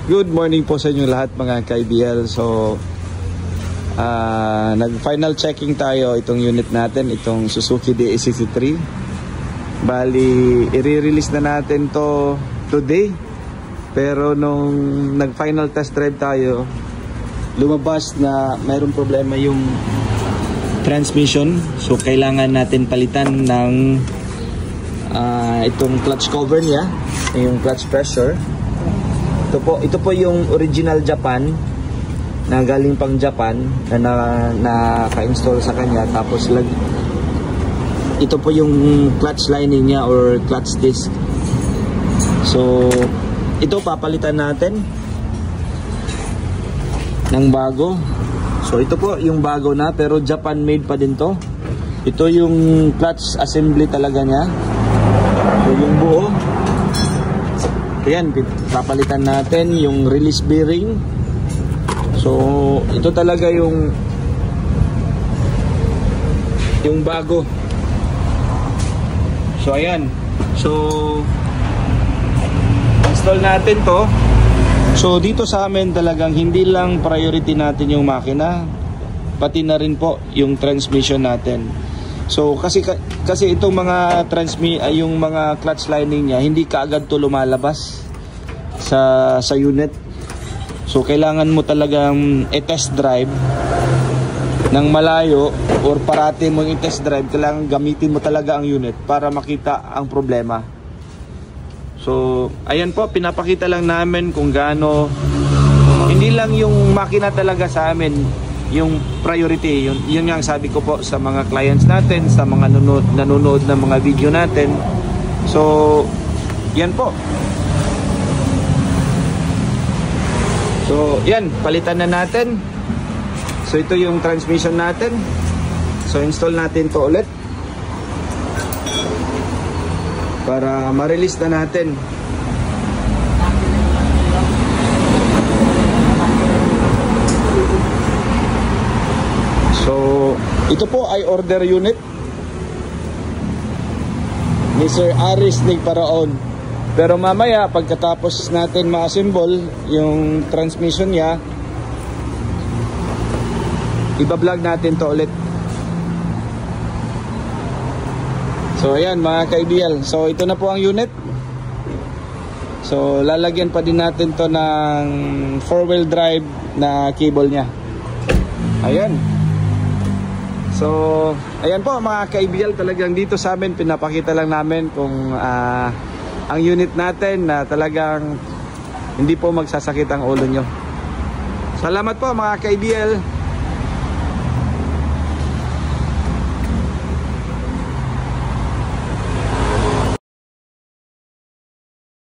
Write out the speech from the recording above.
Good morning po sa inyo lahat mga ka-IBL. So, nag-final checking tayo itong unit natin, itong Suzuki DA63. Bali, i-release na natin to today. Pero nung nag-final test drive tayo, lumabas na mayroong problema yung transmission. So, kailangan natin palitan ng itong clutch cover niya, yung clutch pressure. Ito po yung original Japan na galing pang Japan na naka-install sa kanya. Tapos ito po yung clutch lining niya or clutch disc. So ito papalitan natin ng bago. So ito po yung bago na pero Japan made pa din to. Ito yung clutch assembly talaga niya. So yung buo. Ayan, papalitan natin yung release bearing. So, ito talaga yung bago. So, ayan. So, install natin to. So, dito sa amin talagang hindi lang priority natin yung makina, pati na rin po yung transmission natin. So, kasi itong mga yung mga clutch lining niya, hindi kaagad to lumalabas sa unit. So, kailangan mo talagang i-test drive ng malayo or parati mong i-test drive. Kailangan gamitin mo talaga ang unit para makita ang problema. So, ayan po, pinapakita lang namin kung gaano, hindi lang yung makina talaga sa amin yung priority. Yun nga sabi ko po sa mga clients natin, sa mga nanonood ng mga video natin. So, yan po. So, yan, palitan na natin. So, ito yung transmission natin. So, install natin to ulit para ma-release na natin. So, ito po ay order unit ni Sir Aris Nigparaon. Pero mamaya, pagkatapos natin ma-assemble yung transmission niya, iba-vlog natin to ulit. So, ayan mga ka-IBL. So, ito na po ang unit. So, lalagyan pa din natin to ng 4-wheel drive na cable niya. Ayan. So, ayan po mga ka-IBL, talagang dito sa amin pinapakita lang namin kung ang unit natin na talagang hindi po magsasakit ang ulo nyo. Salamat po mga ka-IBL.